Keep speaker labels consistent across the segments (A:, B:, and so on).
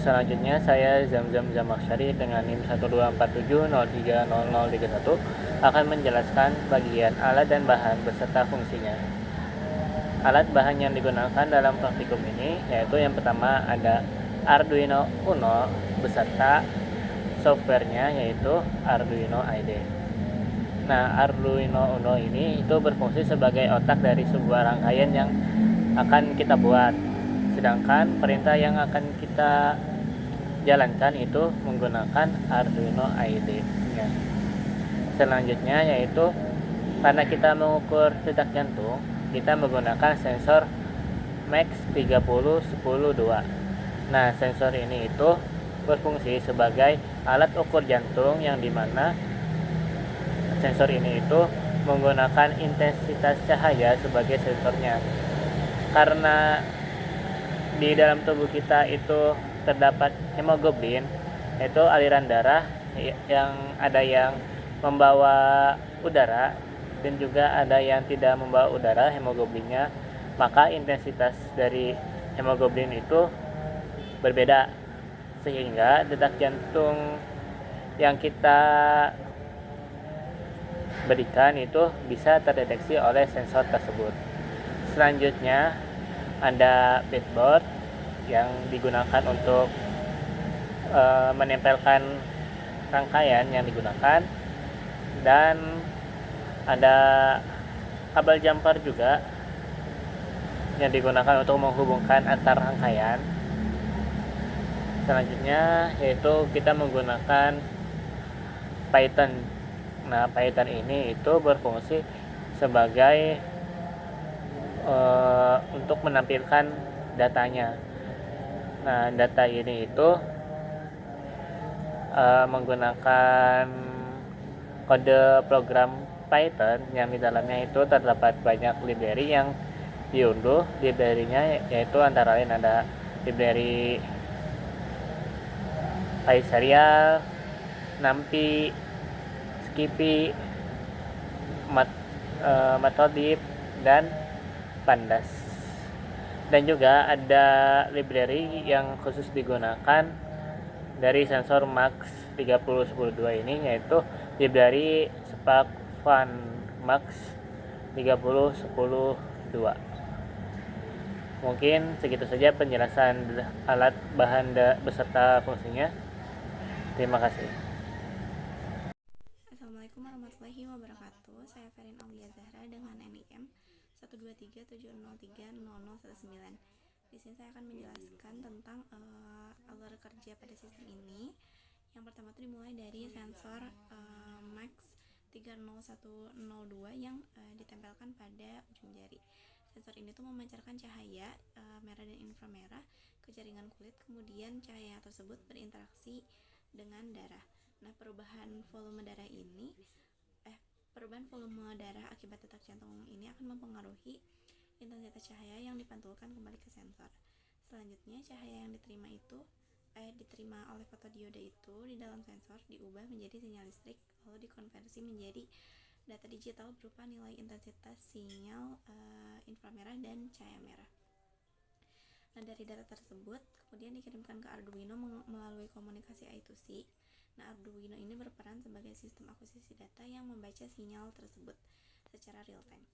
A: Selanjutnya saya Zamzam Zamaksyari dengan NIM 12470300031 akan menjelaskan bagian alat dan bahan beserta fungsinya. Alat bahan yang digunakan dalam praktikum ini yaitu yang pertama ada Arduino Uno beserta softwarenya yaitu Arduino IDE. Nah, Arduino Uno ini itu berfungsi sebagai otak dari sebuah rangkaian yang akan kita buat. Sedangkan perintah yang akan kita jalankan itu menggunakan Arduino IDE-nya. Selanjutnya yaitu karena kita mengukur detak jantung, kita menggunakan sensor Max 3010-2. Nah, sensor ini itu berfungsi sebagai alat ukur jantung yang dimana sensor ini itu menggunakan intensitas cahaya sebagai sensornya. Karena di dalam tubuh kita itu terdapat hemoglobin, yaitu aliran darah yang ada yang membawa udara dan juga ada yang tidak membawa udara hemoglobinnya, maka intensitas dari hemoglobin itu berbeda sehingga detak jantung yang kita berikan itu bisa terdeteksi oleh sensor tersebut. Selanjutnya ada breadboard yang digunakan untuk menempelkan rangkaian yang digunakan, dan ada kabel jumper juga yang digunakan untuk menghubungkan antar rangkaian. Selanjutnya yaitu kita menggunakan Python. Nah, Python ini itu berfungsi sebagai untuk menampilkan datanya. Nah, data ini itu menggunakan kode program Python yang di dalamnya itu terdapat banyak library yang diunduh. Library-nya yaitu antara lain ada library PySerial, NumPy, Skippy, Matplotlib, dan Pandas. Dan juga ada library yang khusus digunakan dari sensor Max 3010-2 ini, yaitu library SparkFun Max 3010-2. Mungkin segitu saja penjelasan alat bahan beserta fungsinya. Terima kasih.
B: Assalamualaikum warahmatullahi wabarakatuh. Saya Ferin Aulia Zahra dengan NIM 12370300019. Di sini saya akan menjelaskan tentang alur kerja pada sistem ini. Yang pertama itu dimulai dari sensor Max 30102 yang ditempelkan pada ujung jari. Sensor ini tuh memancarkan cahaya merah dan inframerah ke jaringan kulit, kemudian cahaya tersebut berinteraksi dengan darah. Nah, perubahan volume darah akibat detak jantung ini akan mempengaruhi intensitas cahaya yang dipantulkan kembali ke sensor. Selanjutnya, cahaya yang diterima oleh fotodiode itu di dalam sensor diubah menjadi sinyal listrik, lalu dikonversi menjadi data digital berupa nilai intensitas sinyal inframerah dan cahaya merah. Nah, dari data tersebut kemudian dikirimkan ke Arduino melalui komunikasi I2C. Nah, Arduino ini berperan sebagai sistem akuisisi data yang membaca sinyal tersebut secara real time,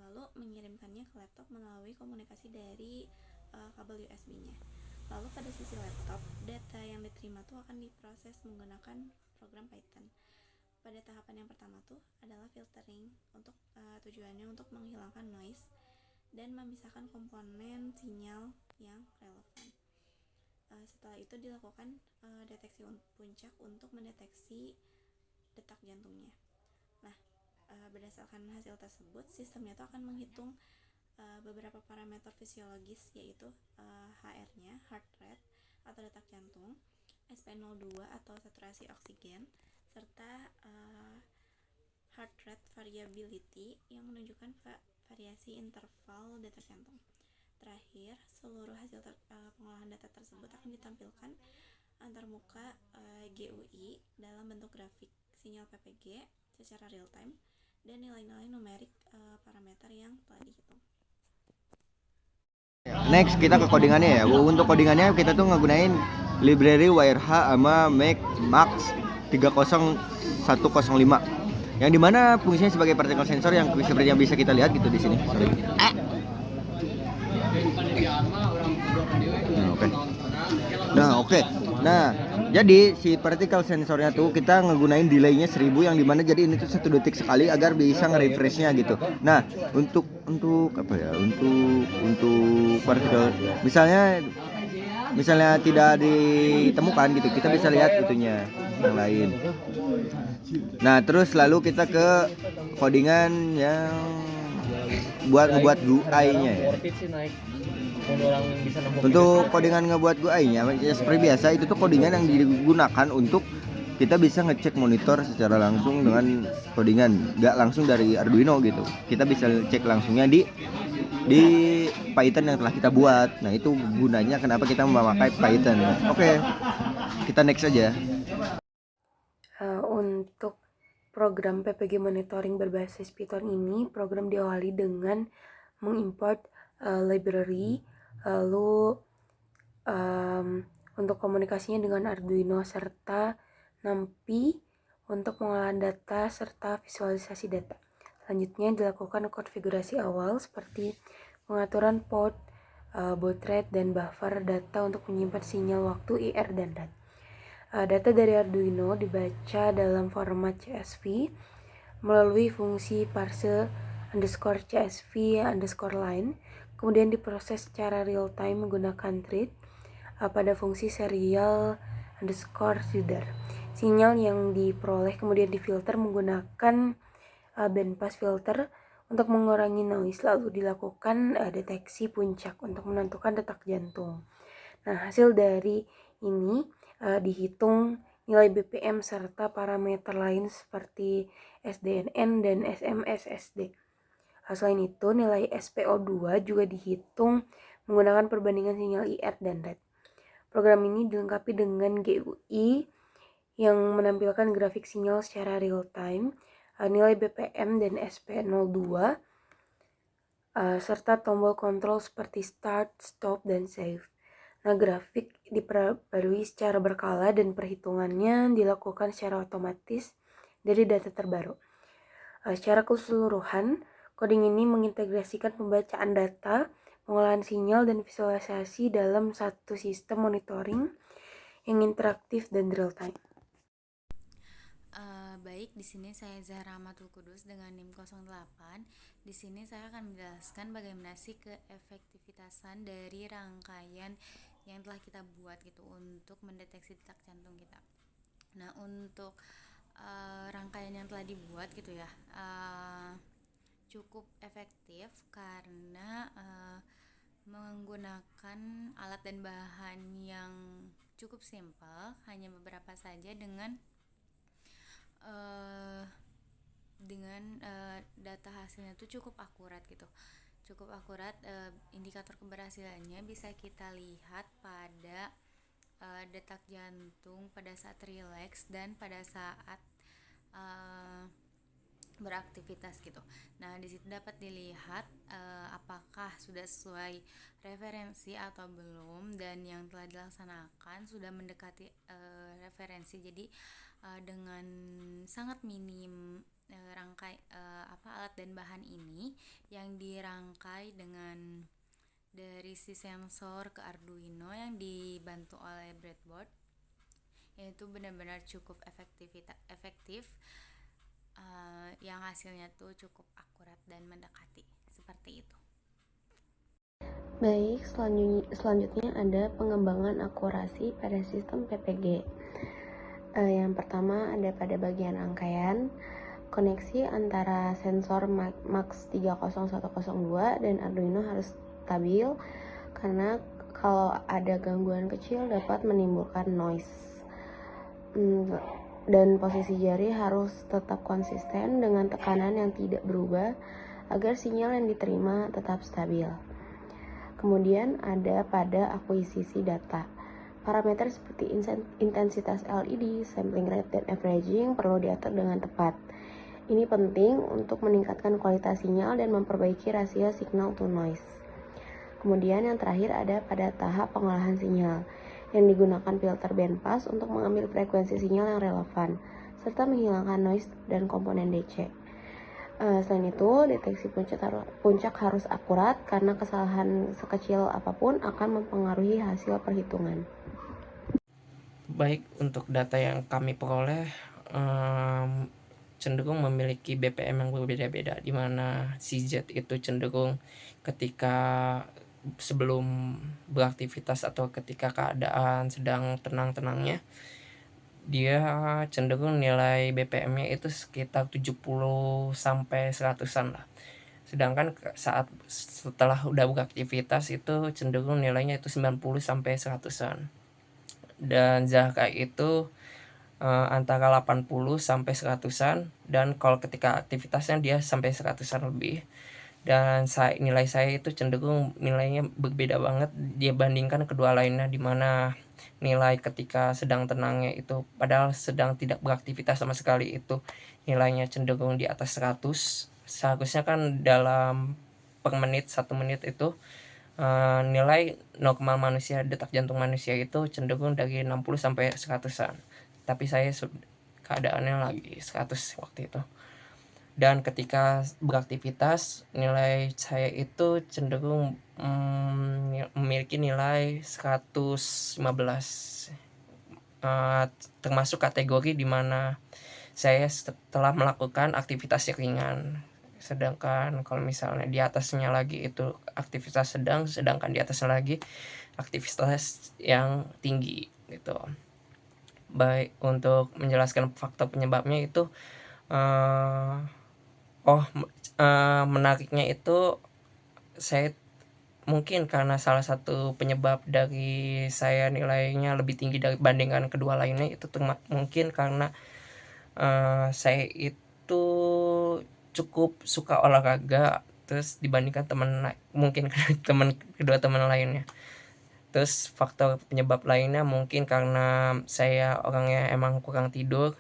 B: lalu mengirimkannya ke laptop melalui komunikasi dari kabel USB-nya. Lalu pada sisi laptop, data yang diterima tuh akan diproses menggunakan program Python. Pada tahapan yang pertama tuh adalah filtering, untuk tujuannya untuk menghilangkan noise dan memisahkan komponen sinyal yang relevan. Setelah itu dilakukan deteksi puncak untuk mendeteksi detak jantungnya. Nah, berdasarkan hasil tersebut, sistemnya itu akan menghitung beberapa parameter fisiologis, yaitu HR-nya, heart rate atau detak jantung, SP02 atau saturasi oksigen, serta heart rate variability yang menunjukkan variasi interval detak jantung. Terakhir, seluruh hasil pengolahan data tersebut akan ditampilkan antarmuka GUI dalam bentuk grafik sinyal PPG secara real time dan nilai-nilai numerik parameter yang telah dihitung.
C: Next kita ke codingannya ya. Untuk codingannya kita tuh ngegunain library WireH sama Make Max 30105 yang dimana fungsinya sebagai particle sensor yang seperti yang bisa kita lihat gitu di sini. Sorry. Oke. Nah, jadi si particle sensornya tuh kita ngegunain delaynya 1000 yang dimana jadi ini tuh 1 detik sekali agar bisa nge-refreshnya gitu. Nah, untuk apa ya? Untuk particle misalnya tidak ditemukan gitu, kita bisa lihat itunya yang lain. Nah, terus lalu kita ke codingan yang ngebuat GUI-nya ya. Untuk codingan ngebuat GUI-nya ya seperti biasa itu tuh codingan yang digunakan untuk kita bisa ngecek monitor secara langsung dengan codingan, nggak langsung dari Arduino gitu. Kita bisa cek langsungnya di Python yang telah kita buat. Nah, itu gunanya kenapa kita memakai Python. Oke, kita next aja.
D: Untuk program PPG monitoring berbasis Python ini, program diawali dengan mengimport library, lalu untuk komunikasinya dengan Arduino serta NumPy untuk pengolahan data serta visualisasi data. Selanjutnya dilakukan konfigurasi awal seperti pengaturan port, baud rate, dan buffer data untuk menyimpan sinyal waktu IR dan RAT. Data dari Arduino dibaca dalam format CSV melalui fungsi parse _CSV_line, kemudian diproses secara real time menggunakan thread pada fungsi serial_reader. Sinyal yang diperoleh kemudian difilter menggunakan bandpass filter untuk mengurangi noise, lalu dilakukan deteksi puncak untuk menentukan detak jantung. Nah, hasil dari ini dihitung nilai BPM serta parameter lain seperti SDNN dan SMSSD. Selain itu, nilai SPO2 juga dihitung menggunakan perbandingan sinyal IR dan RAT. Program ini dilengkapi dengan GUI yang menampilkan grafik sinyal secara real time, nilai BPM dan SP02, serta tombol kontrol seperti start, stop, dan save. Nah, grafik diperbarui secara berkala dan perhitungannya dilakukan secara otomatis dari data terbaru. Secara keseluruhan, coding ini mengintegrasikan pembacaan data, pengolahan sinyal, dan visualisasi dalam satu sistem monitoring yang interaktif dan real time.
E: Baik, di sini saya Zahra Ahmadul Kudus dengan NIM 08. Di sini saya akan menjelaskan bagaimana sih keefektivitasan dari rangkaian yang telah kita buat gitu untuk mendeteksi detak jantung kita. Nah, untuk rangkaian yang telah dibuat gitu ya, cukup efektif karena menggunakan alat dan bahan yang cukup simpel, hanya beberapa saja dengan data hasilnya tuh cukup akurat gitu. Indikator keberhasilannya bisa kita lihat pada detak jantung pada saat rileks dan pada saat beraktivitas gitu. Nah, di situ dapat dilihat apakah sudah sesuai referensi atau belum, dan yang telah dilaksanakan sudah mendekati referensi. Jadi dengan sangat minim alat dan bahan ini yang dirangkai dengan dari si sensor ke Arduino yang dibantu oleh breadboard, yaitu benar-benar cukup efektif, yang hasilnya tuh cukup akurat dan mendekati seperti itu.
D: Baik, selanjutnya ada pengembangan akurasi pada sistem PPG. Yang pertama ada pada bagian rangkaian, koneksi antara sensor Max 30102 dan Arduino harus stabil karena kalau ada gangguan kecil dapat menimbulkan noise. Dan posisi jari harus tetap konsisten dengan tekanan yang tidak berubah agar sinyal yang diterima tetap stabil. Kemudian ada pada akuisisi data. Parameter seperti intensitas LED, sampling rate, dan averaging perlu diatur dengan tepat. Ini penting untuk meningkatkan kualitas sinyal dan memperbaiki rasio signal to noise. Kemudian yang terakhir ada pada tahap pengolahan sinyal, yang digunakan filter bandpass untuk mengambil frekuensi sinyal yang relevan, serta menghilangkan noise dan komponen DC. Selain itu, deteksi puncak harus akurat karena kesalahan sekecil apapun akan mempengaruhi hasil perhitungan.
F: Baik, untuk data yang kami peroleh cenderung memiliki BPM yang berbeda-beda, di mana si Z itu cenderung ketika sebelum beraktivitas atau ketika keadaan sedang tenang-tenangnya, dia cenderung nilai BPM-nya itu sekitar 70 sampai 100-an lah. Sedangkan saat setelah udah beraktivitas itu cenderung nilainya itu 90 sampai 100-an. Dan Zahra itu antara 80 sampai 100-an, dan kalau ketika aktivitasnya dia sampai 100-an lebih. Dan nilai saya itu cenderung nilainya berbeda banget dia bandingkan kedua lainnya, di mana nilai ketika sedang tenangnya itu padahal sedang tidak beraktivitas sama sekali itu nilainya cenderung di atas 100. Seharusnya kan dalam per menit 1 menit itu nilai normal manusia, detak jantung manusia itu cenderung dari 60 sampai 100-an. Tapi saya keadaannya lagi 100 waktu itu. Dan ketika beraktivitas nilai saya itu cenderung memiliki nilai 115, termasuk kategori di mana saya setelah melakukan aktivitas ringan. Sedangkan kalau misalnya di atasnya lagi itu aktivitas sedang, sedangkan di atasnya lagi aktivitas yang tinggi gitu. Baik, untuk menjelaskan faktor penyebabnya itu menariknya itu saya mungkin karena salah satu penyebab dari saya nilainya lebih tinggi dibandingkan kedua lainnya itu mungkin karena saya itu cukup suka olahraga, terus dibandingkan mungkin kedua teman lainnya. Terus faktor penyebab lainnya mungkin karena saya orangnya emang kurang tidur,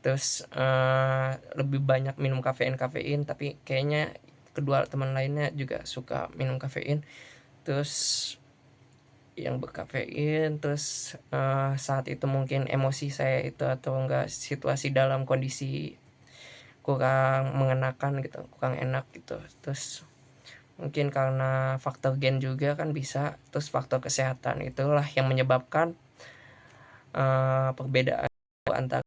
F: terus lebih banyak minum kafein, tapi kayaknya kedua teman lainnya juga suka minum kafein, terus yang berkafein. Terus saat itu mungkin emosi saya itu atau enggak situasi dalam kondisi kurang mengenakan gitu, kurang enak gitu. Terus mungkin karena faktor gen juga kan bisa, terus faktor kesehatan itulah yang menyebabkan perbedaan antara